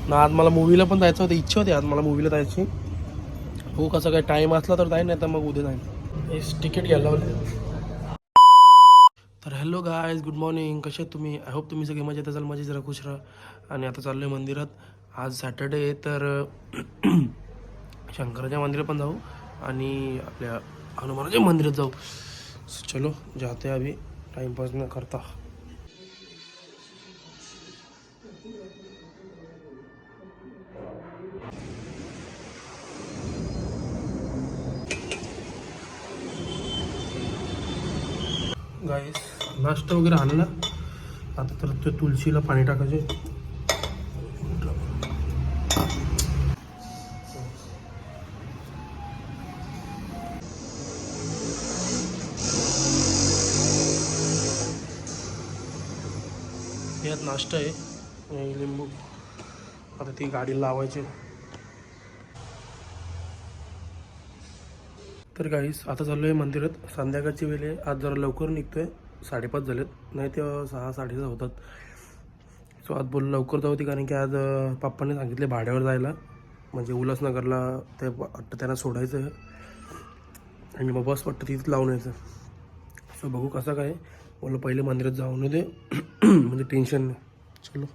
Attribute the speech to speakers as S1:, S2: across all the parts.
S1: ना आज मला मूवीला पण जायचं होतं, इच्छा होती आज मला मूवीला जायची. हो कसं काय टाईम असला तर जाईन, नाही तर मग उद्या जाईन. हेच तिकीट घ्यायला लावले. तर हॅलो गायज, गुड मॉर्निंग. कसे आहेत तुम्ही? आय होप तुम्ही सगळे मजेत असाल, मजेत जरा खुश राहा. आणि आता चाललो आहे मंदिरात. आज सॅटर्डे आहे तर शंकराच्या मंदिरात पण जाऊ आणि आपल्या हनुमानाच्या मंदिरात जाऊ. चलो जाते अभी, टाइमपास न करता. गाईस नाश्ता वगैरे आणला. आता तर ते तुळशीला पाणी टाकायचे. यात नाश्ता आहे आणि लिंबू. आता ती गाडी लावायची. तर गाईस आता चाललो आहे मंदिरात. संध्याकाळची वेळ आहे. आज जरा लवकर निघतोय, 5:30 झालेत, नाही ते 6-6:30 होतात. सो आज बोललो लवकर जाऊ ती, कारण की आज पप्पांनी सांगितले भाड्यावर जायला, म्हणजे उल्हासनगरला ते वाटतं त्यांना सोडायचं आहे आणि मग बस वाटतं तिथं लावून यायचं. सो बघू कसं काय. बोललो पहिले मंदिरात जाऊन दे म्हणजे टेन्शन नाही. चलो.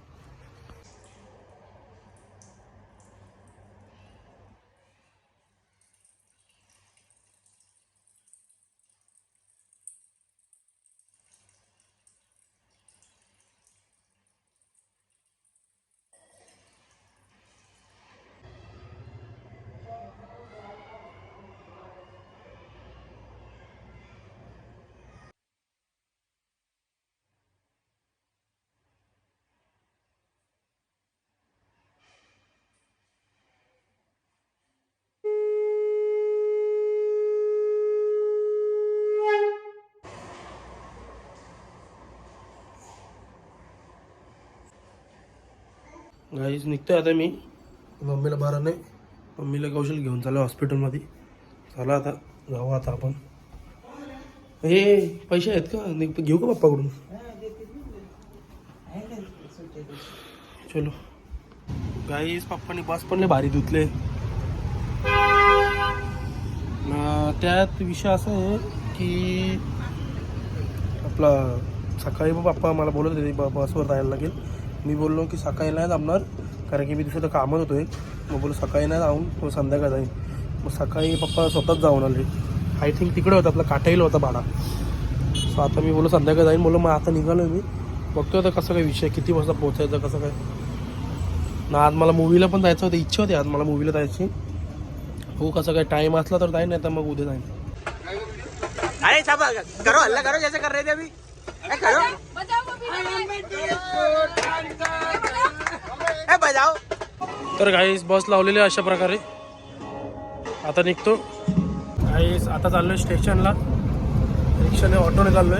S1: गाईज निघतोय आता मी. मम्मीला बरं नाही, मम्मीला कौशल घेऊन चालू हॉस्पिटलमध्ये. चला आता जाऊ आता आपण. हे पैसे आहेत का, घेऊ का पप्पाकडून? चलो गाईज, पप्पानी बस पण लय भारी धुतले. त्यात विषय असा आहे की आपला सकाळी पप्पा मला बोलत होते बसवर जायला लागेल. मी बोललो की सकाळी नाही जमणार, कारण की मी दुसरं कामच होतो एक. मग बोललो सकाळी नाही जाऊन तो संध्याकाळी जाईन. मग सकाळी पप्पा स्वतःच जाऊन आले. आय थिंक तिकडे होता आपला काटाईला होता भाडा. सो आता मी बोललो संध्याकाळी जाईन. बोललो मग आता निघालो मी, बघतो आता कसं काय विषय, किती वाजता पोहोचायचं कसं काय. ना आज मला मूवीला पण जायचं होतं, इच्छा होती आज मला मूवीला जायची. हो कसं काय टाईम असला तर जाईन, नाही तर मग उद्या जाईन.
S2: अरे छापा करो, हल्ला करो जैसे कर रहे थे अभी. करो बजाओ.
S1: तर गाईस बस लावलेली अशा प्रकारे. आता निघतो गाईस. आता चाललोय स्टेशनला, रिक्षाने ऑटोने चाललोय.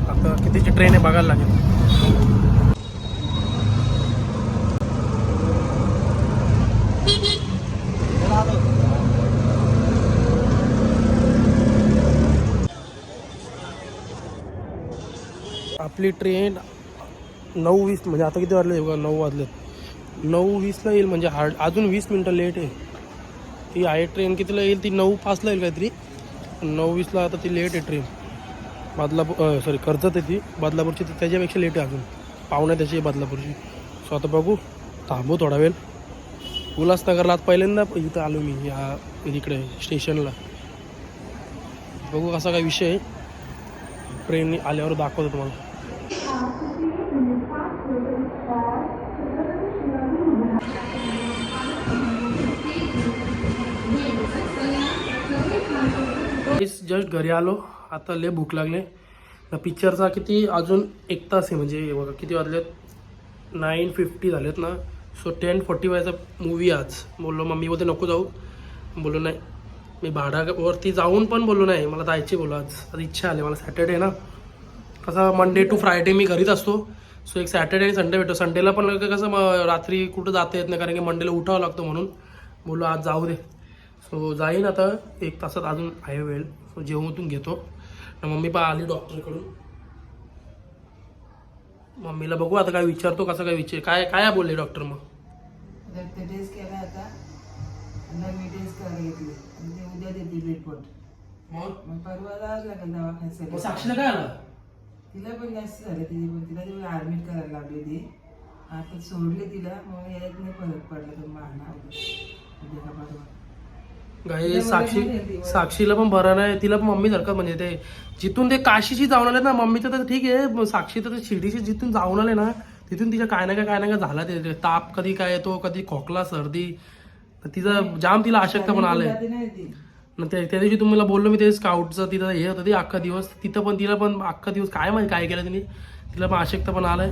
S1: आता कितीची ट्रेन आहे बघायला लागेल. आपली ट्रेन 9:20 म्हणजे आता किती वाजले बघा, 9 वाजलेत. 9:20ला येईल, म्हणजे अजून 20 मिनटं लेट आहे. ती आहे ट्रेन कितीला येईल, ती 9:05ला येईल काहीतरी. 9:20ला आता ती लेट आहे ट्रेन. बदलापूर कर्जत आहे ती, बदलापूरची ती त्याच्यापेक्षा लेट आहे अजून. पाहुण्या त्याची आहे बदलापूरची. सो आता बघू, थांबू थोडा वेळ. उल्हासनगरला आज पहिल्यांदा इथं आलो मी, या इकडे स्टेशनला. बघू कसा काय विषय आहे. ट्रेन आल्यावर दाखवतो तुम्हाला. जस्ट घरी आलो, आता लय भूक लागले. पिक्चरचा किती अजून 1 तास आहे, म्हणजे बघा किती वाजलेत, 9:50 झालेत ना. सो 10:45चा मूवी आज. बोललो मम्मी बोलते नको जाऊ. बोललो नाही, मी भाड्यावरती जाऊन पण बोललो नाही, मला जायचे बोललो. आज इच्छा आली मला. सॅटर्डे ना, कसा मंडे टू फ्रायडे मी घरीच असतो. सो एक सॅटर्डे आणि संडे भेटतो. संडेला पण कसं मग रात्री कुठं जाता येत नाही, कारण की मंडेला उठावं लागतं. म्हणून बोललो आज जाऊ दे. सो जाईन आता 1 तासात, अजून आहे वेळ. सो जेवून घेतो. मम्मी पण आली डॉक्टरकडून. मम्मीला बघू आता काय विचारतो, कसं काय काय काय बोलले डॉक्टर मग?
S3: रक्त टेस्ट केला आता, नवी टेस्ट करायला घेतली आणि ते उद्या देते रिपोर्ट. मग परवा जावं लागेल दवाखान्यात.
S1: साक्षीला काय आलं?
S3: तिला पण जास्त झालं, तिला ते ऍडमिट करायला लागली होती. आता सोडले तिला, मग यात नाही फरक पडला तर मारणार उद्या का परवा.
S1: गाई साक्षीला पण बरं नाही, तिला पण मम्मी सारखं म्हणजे ते जिथून ते काशीशी जाऊन आले ना मम्मीचं तर ठीक आहे, साक्षी तर शिर्डीशी जिथून जाऊन आले ना तिथून तिच्या काय ना काय झाला, ते ताप कधी काय येतो, कधी खोकला सर्दी, तिचं जाम तिला अशक्त पण आलंय. त्या दिवशी तुम्हाला बोललो मी ते स्काउटचं तिथं हे होतं ते अख्खा दिवस, तिथं पण तिला पण अख्खा दिवस काय माहिती काय केलं तिने, तिला पण अशक्त पण आलंय.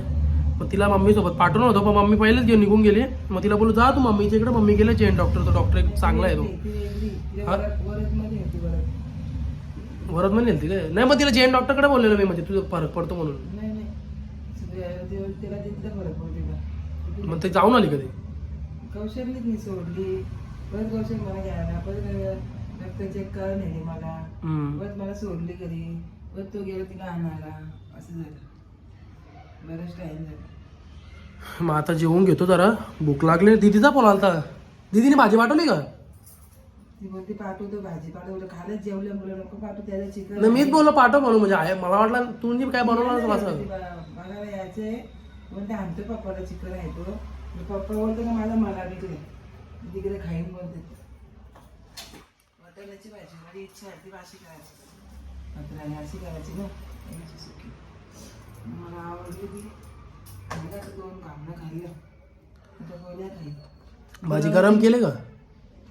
S1: मग तिला मम्मीसोबत पाठवलं होतं पण मम्मी पहिलेच घेऊन निघून गेली. मग तिला बोलू जा तू मम्मीच्या इकडे, मम्मी गेले जैन डॉक्टर, तो डॉक्टर एक चांगला आहे तो. वरद मध्ये नेलती काय? नाही मग तिला जैन डॉक्टरकडे बोललेलं मी, म्हणजे तुझं फरक पडतो म्हणून. मग ते जाऊन आली कधी?
S3: कौशल्यच मी सोडली, परत कौशल मला घ्यायला, परत रक्त चेक कर नेली मला, परत मला सोडली कधी, परत तो गेला तिला आणायला, असं झालं. बरंच टाइम झाला.
S1: मग आता जेवून घेतो जरा, भूक लागली. दीदीचा फोन आलता, दीदीने भाजी पाठवली का?
S3: ती बोलते पाठवतो, भाजी पाठवलं, खालच जेवलं, मुलं नको पाठवू, त्याला चिकन.
S1: नाही मीच बोललो पाठव म्हणून, म्हणजे आहे मला वाटलं तू काय बनवलं असं.
S3: मला यायचंय बोलते, आणतो पप्पाला चिकन आहे तो. पप्पा बोलतो का मला तिकडे तिकडे खाईन बोलते. वाटाण्याची भाजी माझी इच्छा आहे, ती भाजी करायची वाटाणे अशी करायची ना, सुकी मला आवडली ती. खायला तर 2 कामं खाल्लं, आता गोळ्या खाईल.
S1: भाजी गरम केले का?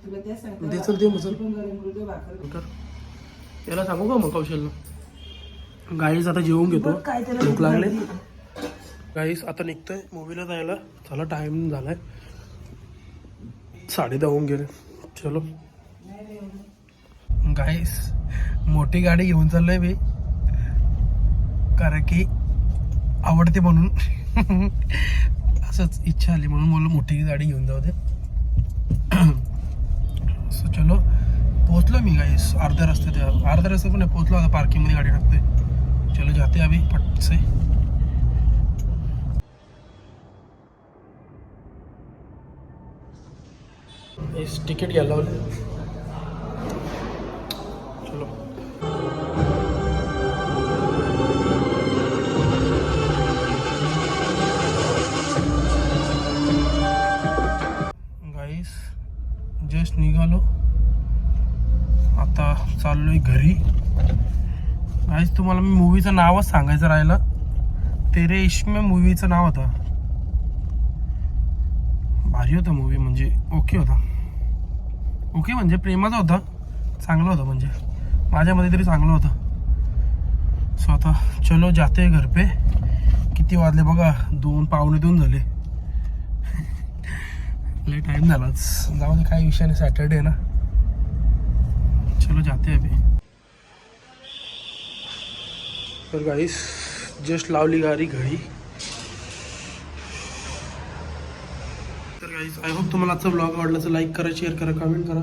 S3: तुला तेच सांगतो,
S1: ते चलते मुसल
S3: पण गरम करू दे, भाकर
S1: याला सांगू का मग कौशलला? गाईस आता जेवून घेतो,
S3: काय त्याला
S1: भूक लागले. गाईस आता निघतोय मूवीला जायला, चला टाइम झालाय, 10:30 होऊन गेले. चलो गाईस मोठी गाडी घेऊन चाललोय मी, कारण की आवडते म्हणून असंच इच्छा आली म्हणून बोललो मोठी गाडी घेऊन जाऊ दे. सो चलो पोहोचलो मी गाईस, अर्ध्या रस्ते पण पोहोचलो. आता पार्किंग मध्ये गाडी टाकते. चलो जाते अभी पट से. इस टिकट घ्यायला लावले. चलो गाईस जस्ट निघालो, आता चाललोय घरी. गाईस तुम्हाला मी मूवीचं नावच सांगायचं राहिलं, तेरे इश्क में मूवीचं नाव होतं. भारी होता मूवी, म्हणजे ओके होता. ओके म्हणजे प्रेमाचा होता, चांगला होता, म्हणजे माझ्यामध्ये तरी चांगलं होतं. सो आता चलो जाते घर पे. किती वाजले बघा, 2 पावणे 2 झाले. लय टाइम झालाच, जाऊ दे काही विषय नाही, सॅटर्डे ना. चलो जाते अभी. तर गाईस जस्ट लावली गाडी घरी. तर गाईस आय होप तुम्हाला आजचा ब्लॉग आवडला तर लाईक करा, शेअर करा, कमेंट करा,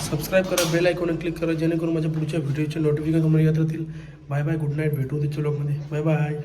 S1: सबस्क्राईब करा, बेल आयकॉन क्लिक करा, जेणेकरून माझ्या पुढच्या व्हिडिओचे नोटिफिकेशन तुम्हाला येत राहतील. बाय बाय, गुड नाईट, भेटू उद्याच्या ब्लॉगमध्ये. Bye bye.